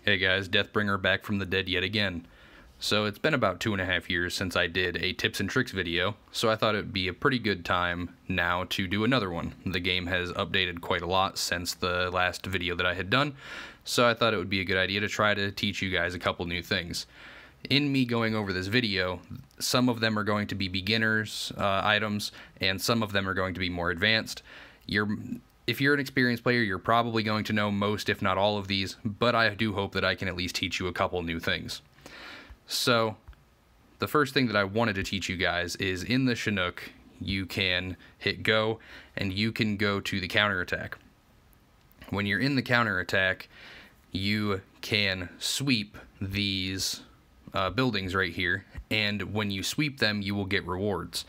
Hey guys, Deathbringer back from the dead yet again. So it's been about 2.5 years since I did a tips and tricks video, so I thought it would be a pretty good time now to do another one. The game has updated quite a lot since the last video that I had done, so I thought it would be a good idea to try to teach you guys a couple new things. In me going over this video, some of them are going to be beginners items, and some of them are going to be more advanced. If you're an experienced player, you're probably going to know most, if not all of these, but I do hope that I can at least teach you a couple new things. So, the first thing that I wanted to teach you guys is in the Chinook, you can hit go, and you can go to the counterattack. When you're in the counterattack, you can sweep these buildings right here, and when you sweep them, you will get rewards.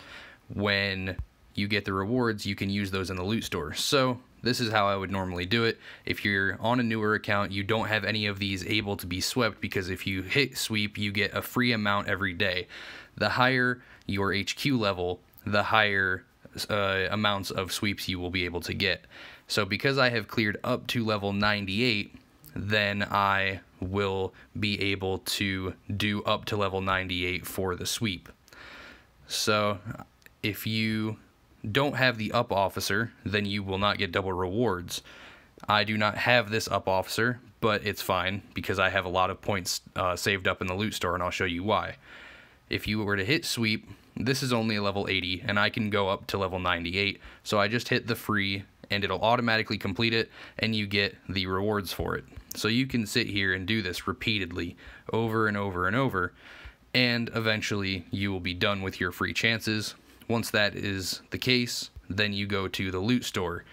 When you get the rewards, you can use those in the loot store. So this is how I would normally do it. If you're on a newer account, you don't have any of these able to be swept, because if you hit sweep, you get a free amount every day. The higher your HQ level, the higher amounts of sweeps you will be able to get. So because I have cleared up to level 98, then I will be able to do up to level 98 for the sweep. So if you don't have the up officer, then you will not get double rewards. I do not have this up officer, but it's fine because I have a lot of points saved up in the loot store, and I'll show you why. If you were to hit sweep, this is only a level 80, and I can go up to level 98, so I just hit the free, and it'll automatically complete it, and you get the rewards for it. So you can sit here and do this repeatedly, over and over and over, and eventually you will be done with your free chances. Once that is the case, then you go to the loot store.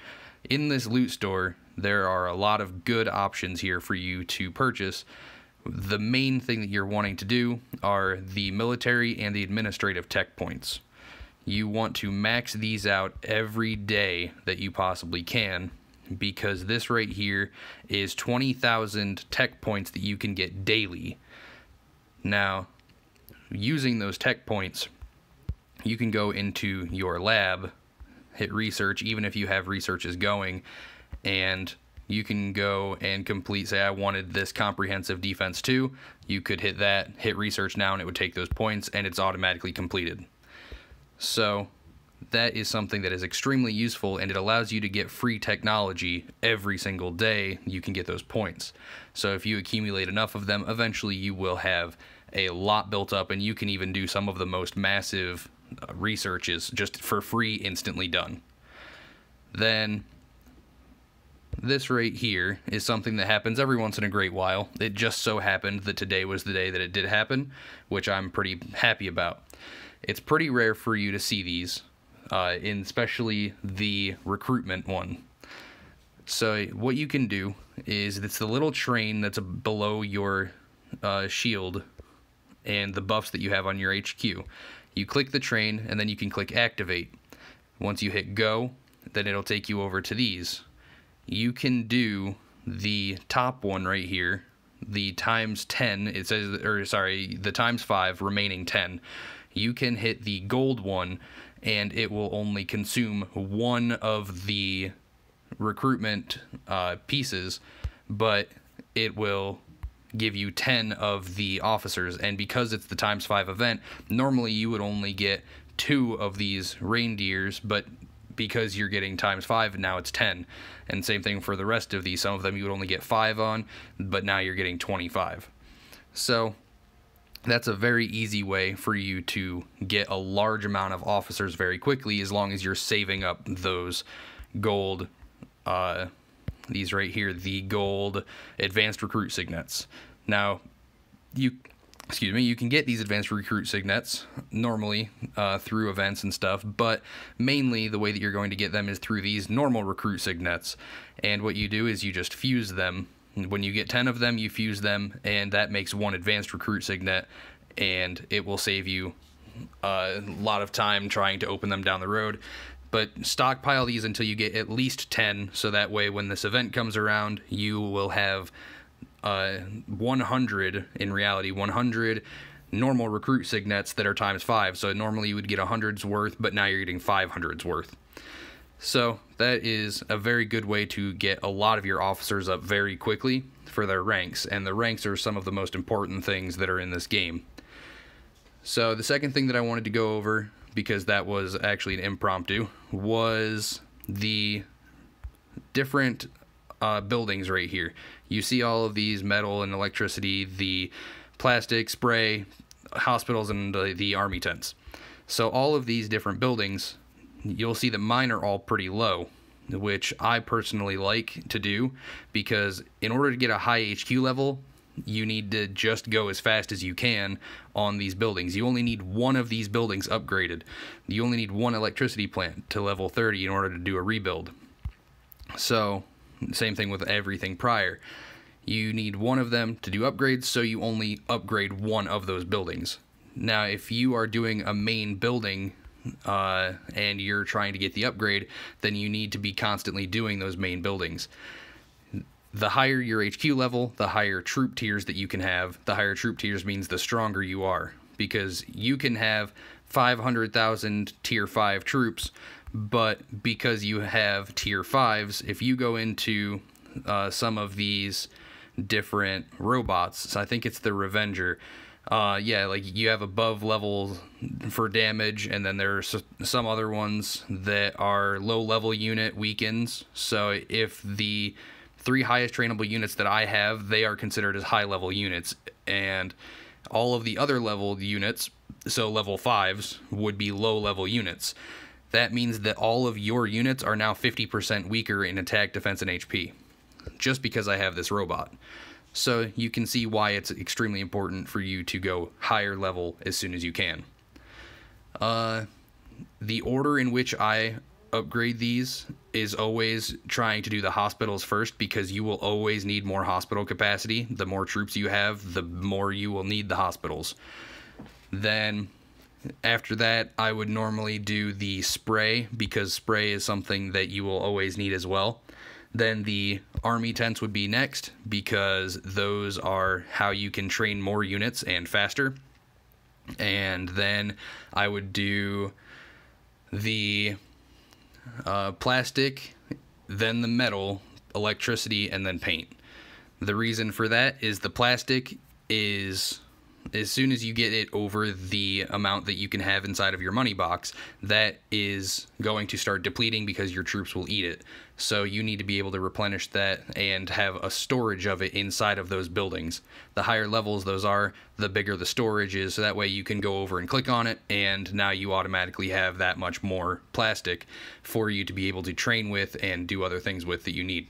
In this loot store, there are a lot of good options here for you to purchase. The main thing that you're wanting to do are the military and the administrative tech points. You want to max these out every day that you possibly can, because this right here is 20,000 tech points that you can get daily. Now, using those tech points, you can go into your lab, hit research, even if you have researches going, and you can go and complete, say I wanted this comprehensive defense 2, you could hit that, hit research now, and it would take those points, and it's automatically completed. So that is something that is extremely useful, and it allows you to get free technology every single day. You can get those points. So if you accumulate enough of them, eventually you will have a lot built up, and you can even do some of the most massive researches just for free, instantly done. Then this right here is something that happens every once in a great while. It just so happened that today was the day that it did happen, which I'm pretty happy about. It's pretty rare for you to see these, especially the recruitment one. So what you can do is, it's the little train that's below your shield and the buffs that you have on your HQ. You click the train, and then you can click activate. Once you hit go, then it'll take you over to these. You can do the top one right here, the times 10, it says, or sorry, the times 5, remaining 10. You can hit the gold one, and it will only consume one of the recruitment pieces, but it will give you 10 of the officers, and because it's the times 5 event, normally you would only get 2 of these reindeers, but because you're getting times 5, now it's 10. And same thing for the rest of these. Some of them you would only get 5 on, but now you're getting 25. So that's a very easy way for you to get a large amount of officers very quickly, as long as you're saving up those gold these right here, the gold advanced recruit signets. Now, you can get these advanced recruit signets normally through events and stuff, but mainly the way that you're going to get them is through these normal recruit signets. And what you do is you just fuse them. When you get 10 of them, you fuse them, and that makes one advanced recruit signet, and it will save you a lot of time trying to open them down the road. But stockpile these until you get at least 10, so that way when this event comes around, you will have 100, in reality, 100 normal recruit signets that are times 5. So normally you would get 100's worth, but now you're getting 500's worth. So that is a very good way to get a lot of your officers up very quickly for their ranks, and the ranks are some of the most important things that are in this game. So the second thing that I wanted to go over, because that was actually an impromptu, was the different buildings right here. You see all of these metal and electricity, the plastic, spray, hospitals, and the army tents. So all of these different buildings, you'll see that mine are all pretty low, which I personally like to do, because in order to get a high HQ level, you need to just go as fast as you can on these buildings. You only need one of these buildings upgraded. You only need one electricity plant to level 30 in order to do a rebuild. So, same thing with everything prior. You need one of them to do upgrades, so you only upgrade one of those buildings. Now, if you are doing a main building and you're trying to get the upgrade, then you need to be constantly doing those main buildings. The higher your HQ level, the higher troop tiers that you can have. The higher troop tiers means the stronger you are, because you can have 500,000 tier 5 troops, but because you have tier 5s, if you go into some of these different robots, so I think it's the Revenger, yeah, like you have above levels for damage, and then there's some other ones that are low level unit weakens. So if the 3 highest trainable units that I have, they are considered as high level units, and all of the other level units, so level 5s, would be low level units. That means that all of your units are now 50% weaker in attack, defense, and HP, just because I have this robot. So you can see why it's extremely important for you to go higher level as soon as you can. The order in which I upgrade these is always trying to do the hospitals first, because you will always need more hospital capacity. The more troops you have, the more you will need the hospitals. Then after that, I would normally do the spray, because spray is something that you will always need as well. Then the army tents would be next, because those are how you can train more units and faster. And then I would do the plastic, then the metal, electricity, and then paint. The reason for that is the plastic is, as soon as you get it over the amount that you can have inside of your money box, that is going to start depleting because your troops will eat it. So you need to be able to replenish that and have a storage of it inside of those buildings. The higher levels those are, the bigger the storage is, so that way you can go over and click on it, and now you automatically have that much more plastic for you to be able to train with and do other things with that you need.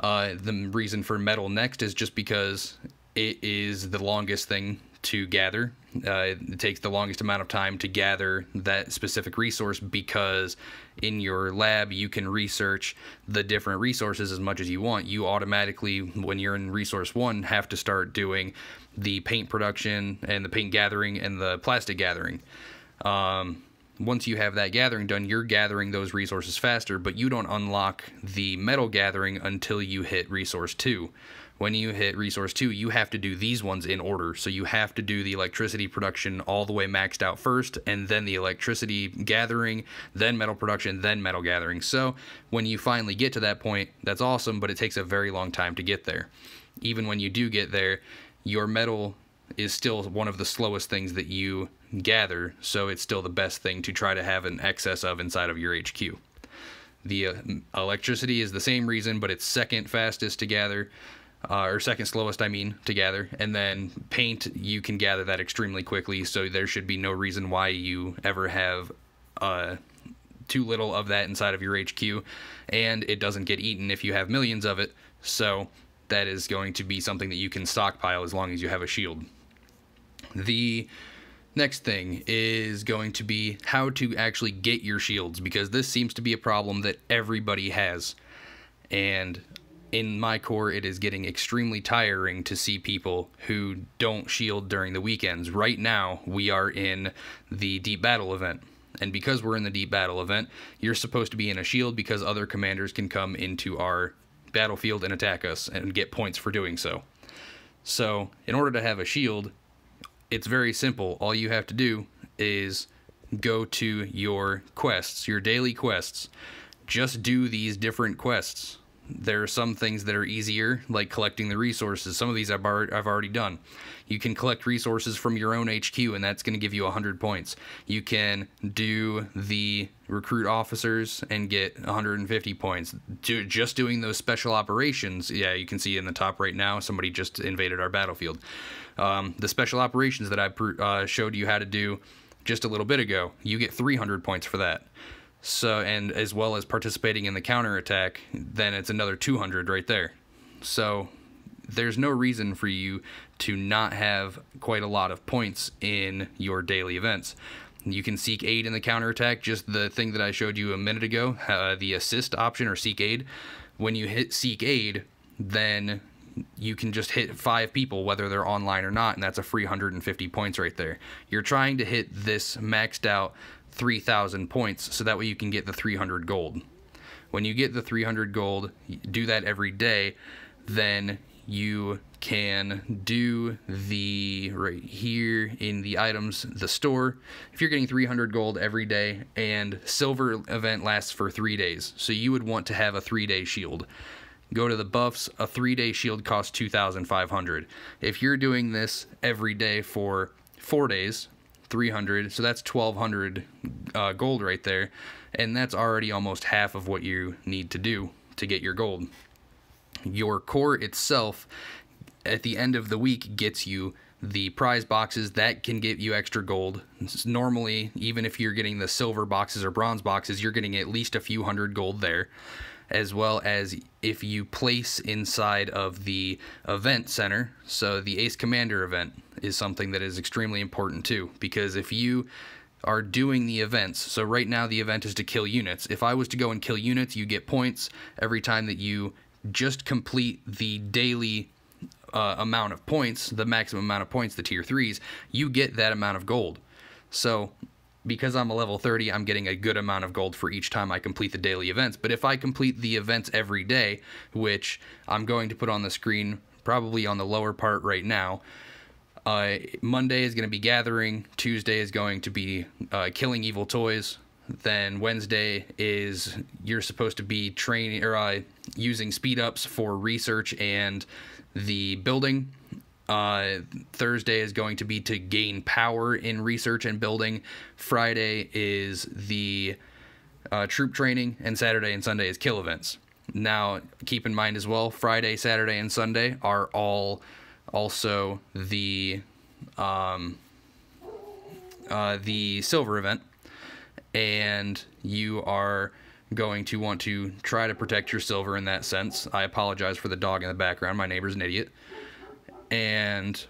The reason for metal next is just because it is the longest thing to gather. It takes the longest amount of time to gather that specific resource, because in your lab you can research the different resources as much as you want. You automatically, when you're in resource 1, have to start doing the paint production and the paint gathering and the plastic gathering. Once you have that gathering done, you're gathering those resources faster, but you don't unlock the metal gathering until you hit resource 2. When you hit resource 2, you have to do these ones in order. So you have to do the electricity production all the way maxed out first, and then the electricity gathering, then metal production, then metal gathering. So when you finally get to that point, that's awesome, but it takes a very long time to get there. Even when you do get there, your metal is still one of the slowest things that you gather, so it's still the best thing to try to have an excess of inside of your HQ. The electricity is the same reason, but it's second fastest to gather. Or second slowest, I mean, to gather. And then paint, you can gather that extremely quickly, so there should be no reason why you ever have too little of that inside of your HQ, and it doesn't get eaten if you have millions of it, so that is going to be something that you can stockpile as long as you have a shield. The next thing is going to be how to actually get your shields, because this seems to be a problem that everybody has, and in my core, it is getting extremely tiring to see people who don't shield during the weekends. Right now, we are in the Deep Battle event. And because we're in the Deep Battle event, you're supposed to be in a shield, because other commanders can come into our battlefield and attack us and get points for doing so. So, in order to have a shield, it's very simple. All you have to do is go to your quests, your daily quests. just do these different quests. There are some things that are easier, like collecting the resources. Some of these I've already done. You can collect resources from your own HQ, and that's going to give you 100 points. You can do the recruit officers and get 150 points. Just doing those special operations, yeah, you can see in the top right now, somebody just invaded our battlefield. The special operations that I showed you how to do just a little bit ago, you get 300 points for that. So, and as well as participating in the counterattack, then it's another 200 right there. So there's no reason for you to not have quite a lot of points in your daily events. You can seek aid in the counterattack, just the thing that I showed you a minute ago, the assist option or seek aid. When you hit seek aid, then you can just hit 5 people, whether they're online or not, and that's a free 150 points right there. You're trying to hit this maxed out 3,000 points, so that way you can get the 300 gold. When you get the 300 gold, do that every day, then you can do the, right here in the items, the store, if you're getting 300 gold every day, and silver event lasts for 3 days, so you would want to have a 3-day shield. Go to the buffs, a 3-day shield costs 2,500. If you're doing this every day for 4 days, 300, so that's 1,200 gold right there, and that's already almost half of what you need to do to get your gold. Your core itself, at the end of the week, gets you the prize boxes that can get you extra gold. Normally, even if you're getting the silver boxes or bronze boxes, you're getting at least a few hundred gold there, as well as if you place inside of the event center. So the Ace Commander event is something that is extremely important too, because if you are doing the events, so right now the event is to kill units. If I was to go and kill units, you get points every time that you just complete the daily amount of points, the maximum amount of points, the tier 3s, you get that amount of gold. So because I'm a level 30, I'm getting a good amount of gold for each time I complete the daily events. But if I complete the events every day, which I'm going to put on the screen probably on the lower part right now, Monday is going to be gathering, Tuesday is going to be killing evil toys, then Wednesday is you're supposed to be training or using speed ups for research and the building. Thursday is going to be to gain power in research and building. Friday is the troop training, and Saturday and Sunday is kill events. Now, keep in mind as well, Friday, Saturday, and Sunday are all also the silver event, and you are going to want to try to protect your silver in that sense. I apologize for the dog in the background. My neighbor's an idiot. And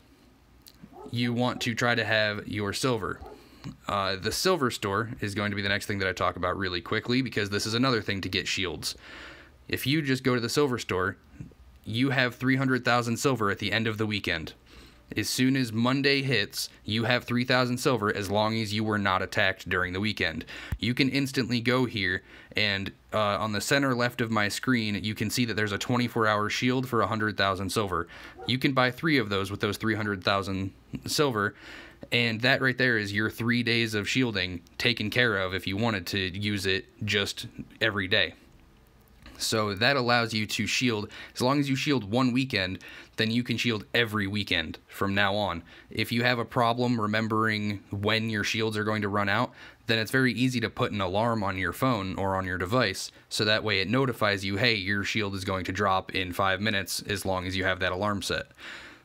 you want to try to have your silver. The silver store is going to be the next thing that I talk about really quickly, because this is another thing to get shields. If you just go to the silver store, you have 300,000 silver at the end of the weekend. As soon as Monday hits, you have 3,000 silver as long as you were not attacked during the weekend. You can instantly go here, and on the center left of my screen, you can see that there's a 24-hour shield for 100,000 silver. You can buy 3 of those with those 300,000 silver, and that right there is your 3 days of shielding taken care of if you wanted to use it just every day. So that allows you to shield, as long as you shield one weekend, then you can shield every weekend from now on. If you have a problem remembering when your shields are going to run out, then it's very easy to put an alarm on your phone or on your device, so that way it notifies you, hey, your shield is going to drop in 5 minutes, as long as you have that alarm set.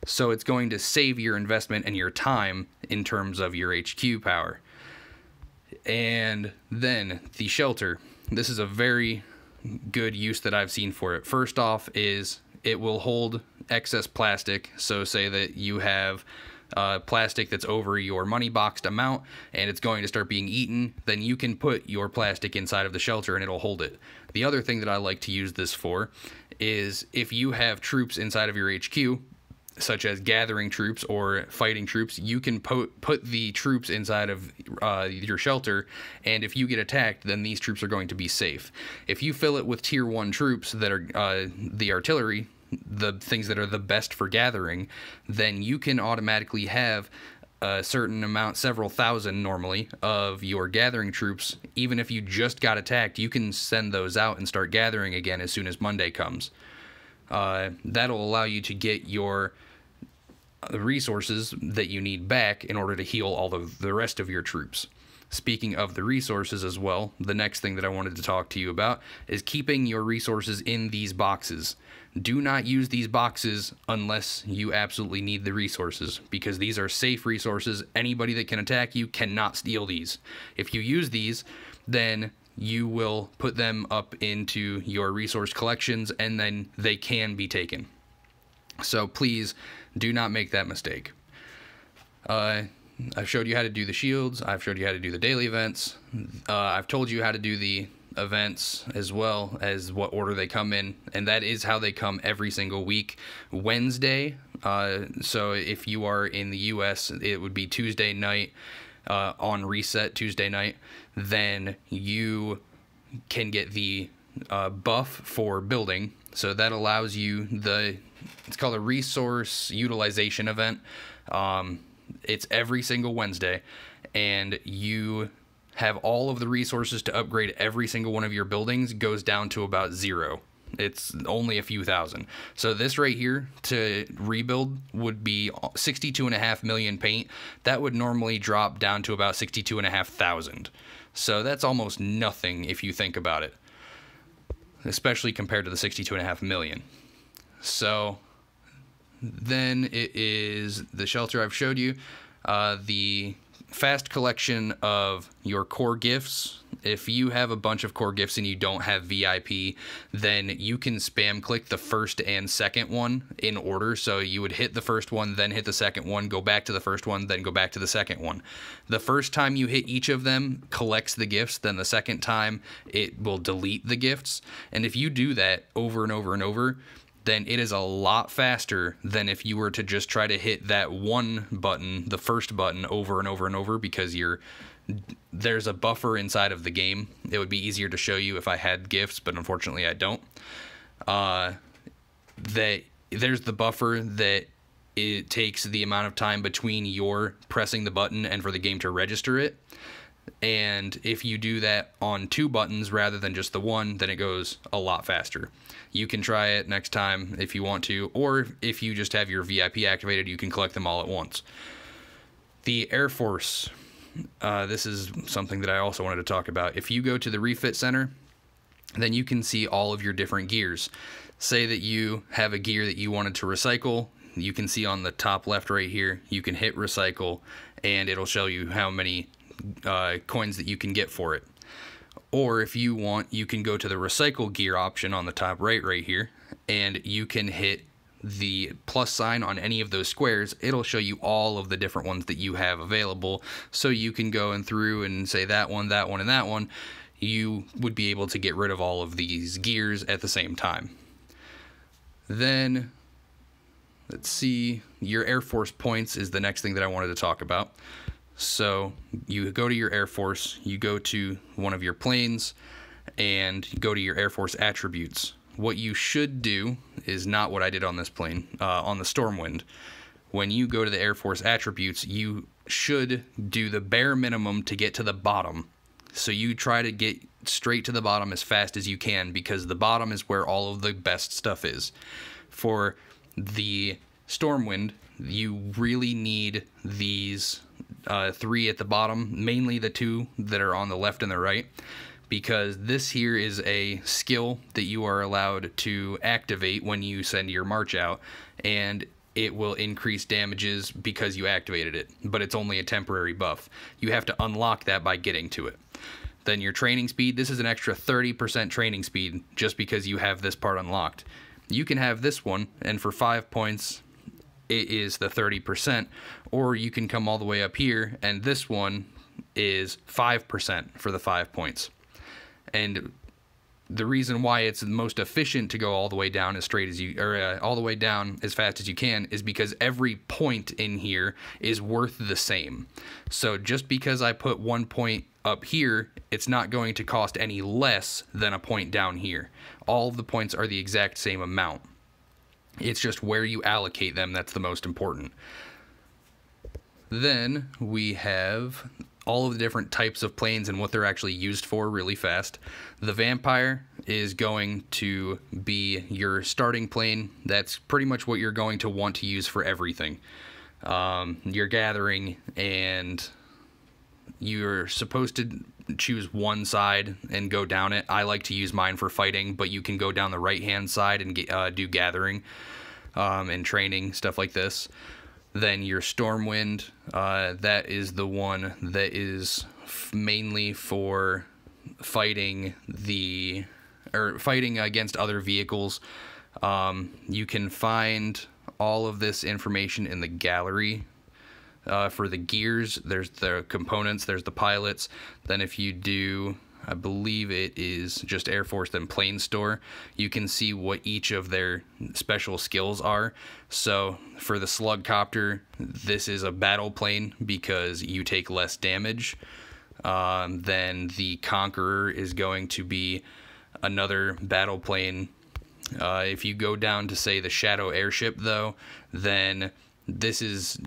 So it's going to save your investment and your time in terms of your HQ power. And then the shelter. This is a very good use that I've seen for it. First off is it will hold excess plastic. So say that you have plastic that's over your money boxed amount and it's going to start being eaten, then you can put your plastic inside of the shelter and it'll hold it. The other thing that I like to use this for is if you have troops inside of your HQ, such as gathering troops or fighting troops, you can put the troops inside of your shelter, and if you get attacked, then these troops are going to be safe. If you fill it with tier 1 troops that are the artillery, the things that are the best for gathering, then you can automatically have a certain amount, several thousand normally, of your gathering troops, even if you just got attacked, you can send those out and start gathering again as soon as Monday comes. That'll allow you to get your resources that you need back in order to heal all of the rest of your troops. Speaking of the resources as well, the next thing that I wanted to talk to you about is keeping your resources in these boxes. Do not use these boxes unless you absolutely need the resources, because these are safe resources. Anybody that can attack you cannot steal these. If you use these, then you will put them up into your resource collections, and then they can be taken. So please do not make that mistake. I've showed you how to do the shields. I've showed you how to do the daily events. I've told you how to do the events as well as what order they come in, and that is how they come every single week. Wednesday, so if you are in the US, it would be Tuesday night, on reset Tuesday night. Then you can get the buff for building, so that allows you it's called a resource utilization event. It's every single Wednesday, and you have all of the resources to upgrade every single one of your buildings goes down to about 0. It's only a few thousand. So this right here to rebuild would be 62.5 million paint. That would normally drop down to about 62.5 thousand. So that's almost nothing if you think about it, especially compared to the 62.5 million. So then it is the shelter I've showed you, the fast collection of your core gifts. If you have a bunch of core gifts and you don't have VIP, then you can spam click the first and second one in order. So you would hit the first one, then hit the second one, go back to the first one, then go back to the second one. The first time you hit each of them collects the gifts, then the second time it will delete the gifts. And if you do that over and over and over, then it is a lot faster than if you were to just try to hit that one button, the first button, over and over and over, because there's a buffer inside of the game. It would be easier to show you if I had gifts, but unfortunately I don't. There's the buffer that it takes the amount of time between your pressing the button and for the game to register it. And if you do that on 2 buttons rather than just the one, then it goes a lot faster. You can try it next time if you want to, or if you just have your VIP activated, you can collect them all at once. The Air Force, this is something that I also wanted to talk about. If you go to the refit center, then you can see all of your different gears. Say that you have a gear that you wanted to recycle. You can see on the top left right here, you can hit recycle, and it'll show you how many coins that you can get for it. Or if you want, you can go to the recycle gear option on the top right here, and you can hit the plus sign on any of those squares. It'll show you all of the different ones that you have available, so you can go in through and say that one, that one, and that one. You would be able to get rid of all of these gears at the same time. Then let's see, your Air Force points is the next thing that I wanted to talk about. So you go to your Air Force, you go to one of your planes, and you go to your Air Force attributes. What you should do is not what I did on this plane, on the Stormwind. When you go to the Air Force attributes, you should do the bare minimum to get to the bottom. So you try to get straight to the bottom as fast as you can, because the bottom is where all of the best stuff is. For the Stormwind, you really need these 3 at the bottom, mainly the 2 that are on the left and the right, because this here is a skill that you are allowed to activate when you send your march out, and it will increase damages because you activated it, but it's only a temporary buff. You have to unlock that by getting to it. Then your training speed, this is an extra 30% training speed just because you have this part unlocked. You can have this one, and for 5 points, it is the 30%, or you can come all the way up here, and this one is 5% for the 5 points. And the reason why it's the most efficient to go all the way down as straight as you, or all the way down as fast as you can, is because every point in here is worth the same. So just because I put 1 point up here, it's not going to cost any less than a point down here. All of the points are the exact same amount. It's just where you allocate them that's the most important. Then we have all of the different types of planes and what they're actually used for really fast. The Vampire is going to be your starting plane. That's pretty much what you're going to want to use for everything. You're gathering, and you're supposed to choose one side and go down it. I like to use mine for fighting, but you can go down the right-hand side and do gathering and training, stuff like this. Then your Stormwind, that is the one that is mainly for fighting fighting against other vehicles. You can find all of this information in the gallery. For the gears, there's the components, there's the pilots. Then if you do, I believe it is just Air Force, then Plane Store, you can see what each of their special skills are. So for the Slug Copter, this is a battle plane because you take less damage. Then the Conqueror is going to be another battle plane. If you go down to, say, the Shadow Airship, though, then this is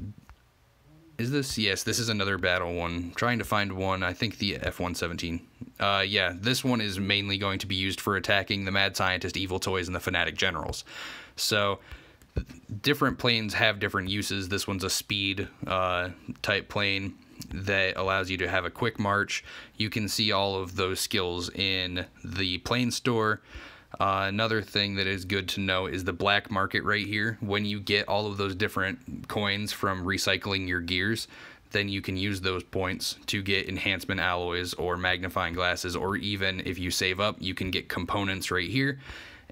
this? Yes, this is another battle one. I'm trying to find one. I think the F-117. Yeah, this one is mainly going to be used for attacking the Mad Scientist, Evil Toys, and the Fanatic Generals. So different planes have different uses. This one's a speed type plane that allows you to have a quick march. You can see all of those skills in the Plane Store. Another thing that is good to know is the black market right here. When you get all of those different coins from recycling your gears, then you can use those points to get enhancement alloys or magnifying glasses, or even if you save up, you can get components right here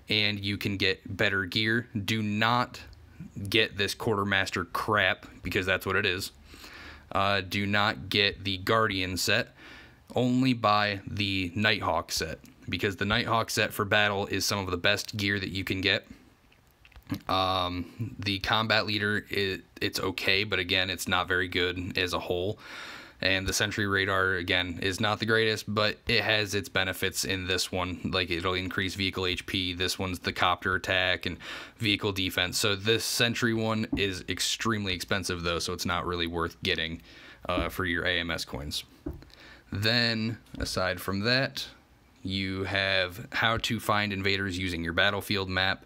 and you can get better gear. Do not get this Quartermaster crap, because that's what it is. Do not get the Guardian set. Only buy the Nighthawk set, because the Nighthawk set for battle is some of the best gear that you can get. The Combat Leader, it's okay, but again, it's not very good as a whole. And the Sentry Radar, again, is not the greatest, but it has its benefits in this one. Like, it'll increase vehicle HP. This one's the Counterattack and vehicle defense. So this Sentry one is extremely expensive, though, so it's not really worth getting for your AMS coins. Then, aside from that, you have how to find invaders using your battlefield map.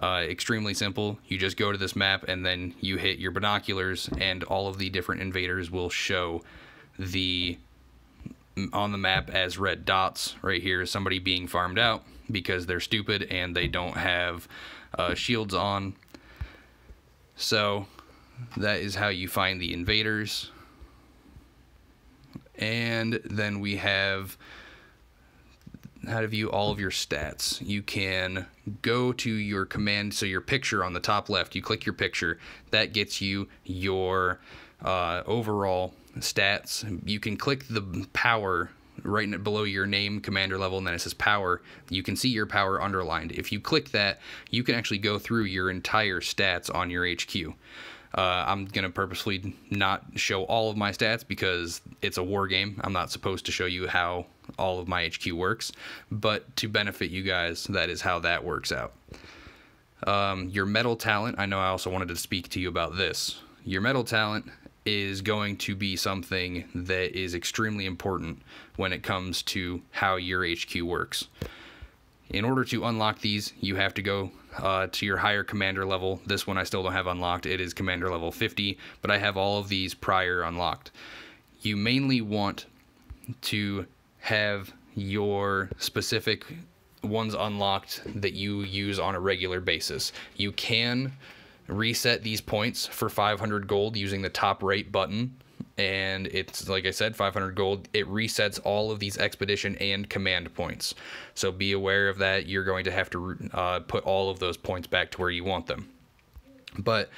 Extremely simple. You just go to this map and then you hit your binoculars, and all of the different invaders will show on the map as red dots. Right here is somebody being farmed out because they're stupid and they don't have shields on. So that is how you find the invaders. And then we have how to view all of your stats. You can go to your command, so your picture on the top left, you click your picture, that gets you your overall stats. You can click the power right below your name, commander level, and then it says power. You can see your power underlined. If you click that, you can actually go through your entire stats on your HQ. I'm going to purposely not show all of my stats because it's a war game. I'm not supposed to show you how all of my HQ works, but to benefit you guys, that is how that works out. Your metal talent, I know I also wanted to speak to you about this. Your metal talent is going to be something that is extremely important when it comes to how your HQ works. In order to unlock these, you have to go to your higher commander level. This one I still don't have unlocked. It is commander level 50, but I have all of these prior unlocked. You mainly want to have your specific ones unlocked that you use on a regular basis. You can reset these points for 500 gold using the top right button, and it's, like I said, 500 gold. It resets all of these expedition and command points, so be aware of that. You're going to have to put all of those points back to where you want them. But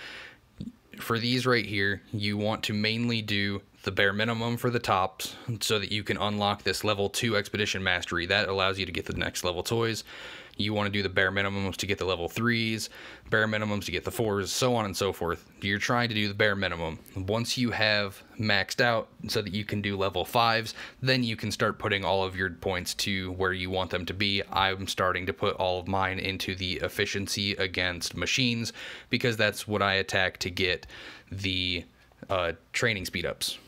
for these right here, you want to mainly do the bare minimum for the tops so that you can unlock this level 2 expedition mastery. That allows you to get the next level toys. You want to do the bare minimums to get the level 3s, bare minimums to get the 4s, so on and so forth. You're trying to do the bare minimum. Once you have maxed out so that you can do level 5s, then you can start putting all of your points to where you want them to be. I'm starting to put all of mine into the efficiency against machines because that's what I attack to get the training speed ups.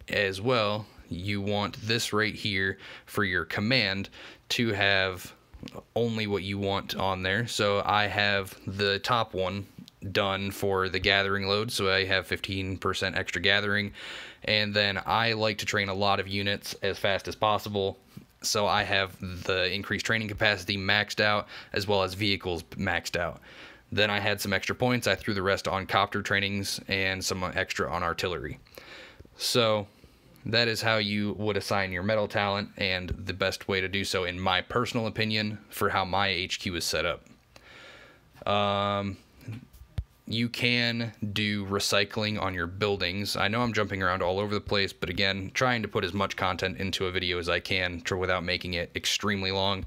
As well, you want this right here for your command to have only what you want on there. So I have the top one done for the gathering load, so I have 15% extra gathering, and then I like to train a lot of units as fast as possible, so I have the increased training capacity maxed out as well as vehicles maxed out. Then I had some extra points. I threw the rest on copter trainings and some extra on artillery. So that is how you would assign your medal talent, and the best way to do so, in my personal opinion, for how my HQ is set up. You can do recycling on your buildings. I know I'm jumping around all over the place, but again, trying to put as much content into a video as I can without making it extremely long.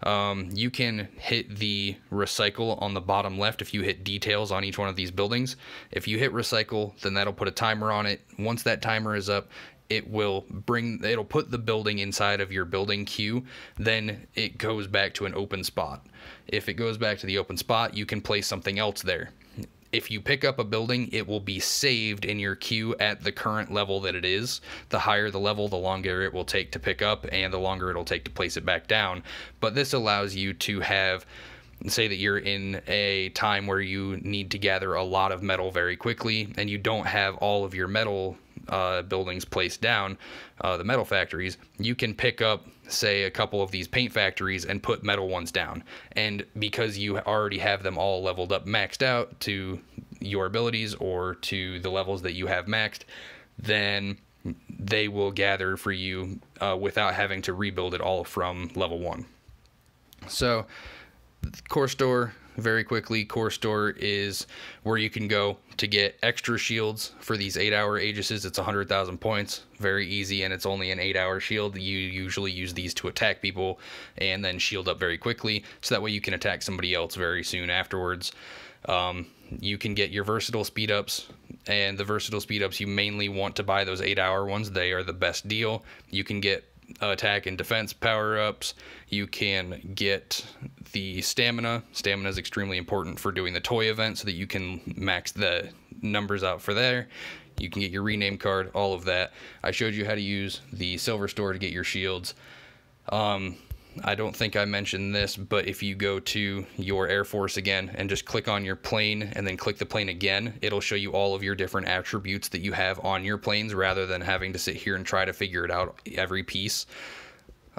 You can hit the recycle on the bottom left if you hit details on each one of these buildings. If you hit recycle, then that'll put a timer on it. Once that timer is up, it'll put the building inside of your building queue, then it goes back to an open spot. If it goes back to the open spot, you can place something else there. If you pick up a building, it will be saved in your queue at the current level that it is. The higher the level, the longer it will take to pick up, and the longer it'll take to place it back down. But this allows you to have, say that you're in a time where you need to gather a lot of metal very quickly, and you don't have all of your metal buildings placed down, the metal factories, you can pick up, say, a couple of these paint factories and put metal ones down. And because you already have them all leveled up, maxed out to your abilities or to the levels that you have maxed, then they will gather for you without having to rebuild it all from level 1. So, core store, very quickly, core store is where you can go to get extra shields for these 8-hour Aegises. It's 100,000 points, very easy, and it's only an 8-hour shield. You usually use these to attack people and then shield up very quickly, so that way you can attack somebody else very soon afterwards. You can get your versatile speed ups, and the versatile speed ups, you mainly want to buy those 8-hour ones. They are the best deal. You can get attack and defense power-ups. You can get the stamina. Stamina is extremely important for doing the toy event, so that you can max the numbers out for there. You can get your rename card, all of that. I showed you how to use the silver store to get your shields. I don't think I mentioned this, but if you go to your Air Force again and just click on your plane and then click the plane again, it'll show you all of your different attributes that you have on your planes, rather than having to sit here and try to figure it out every piece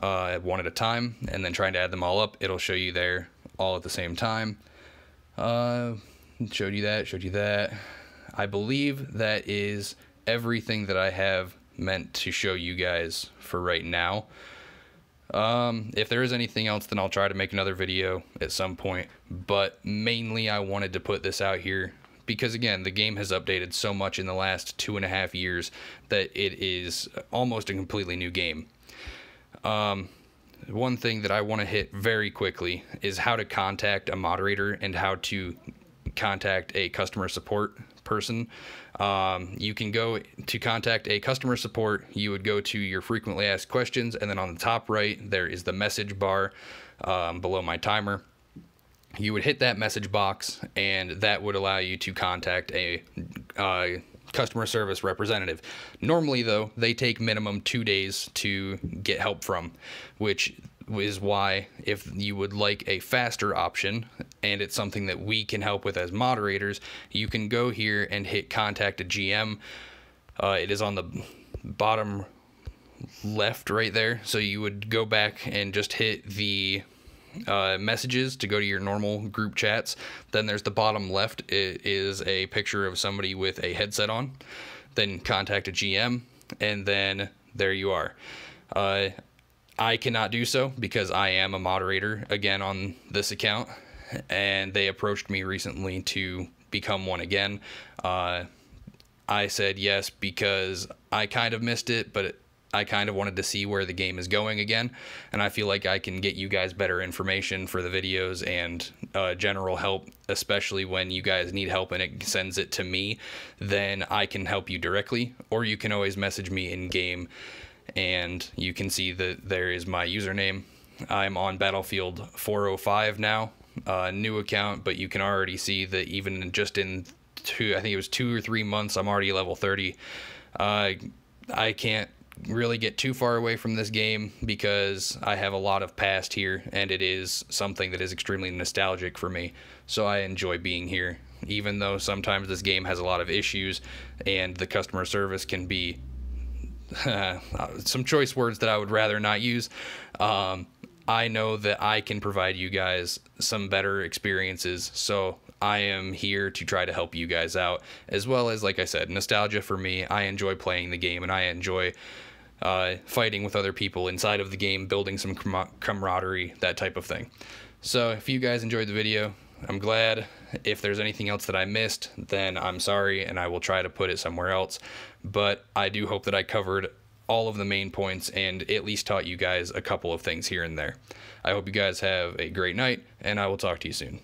one at a time and then trying to add them all up. It'll show you there all at the same time. Showed you that. I believe that is everything that I have meant to show you guys for right now. If there is anything else, then I'll try to make another video at some point, but mainly I wanted to put this out here because, again, the game has updated so much in the last 2.5 years that it is almost a completely new game. One thing that I want to hit very quickly is how to contact a moderator and how to contact a customer support person. You can go to contact a customer support. You would go to your frequently asked questions, and then on the top right there is the message bar below my timer. You would hit that message box, and that would allow you to contact a customer service representative. Normally, though, they take minimum 2 days to get help from, which is why, if you would like a faster option, and it's something that we can help with as moderators, you can go here and hit contact a GM. It is on the bottom left right there, so you would go back and just hit the messages to go to your normal group chats. Then there's the bottom left. It is a picture of somebody with a headset on. Then contact a GM, and then there you are. I cannot do so because I am a moderator again on this account, and they approached me recently to become one again. I said yes because I kind of missed it, but I kind of wanted to see where the game is going again, and I feel like I can get you guys better information for the videos and general help, especially when you guys need help and it sends it to me. Then I can help you directly, or you can always message me in game, and you can see that there is my username. I'm on Battlefield 405 now, new account, but you can already see that even just in I think it was 2 or 3 months, I'm already level 30. I can't really get too far away from this game because I have a lot of past here, and it is something that is extremely nostalgic for me. So I enjoy being here, even though sometimes this game has a lot of issues and the customer service can be some choice words that I would rather not use. I know that I can provide you guys some better experiences, so I am here to try to help you guys out, as well as, like I said, nostalgia for me. I enjoy playing the game, and I enjoy fighting with other people inside of the game, building some camaraderie, that type of thing. So if you guys enjoyed the video, I'm glad. If there's anything else that I missed, then I'm sorry, and I will try to put it somewhere else. But I do hope that I covered all of the main points and at least taught you guys a couple of things here and there. I hope you guys have a great night, and I will talk to you soon.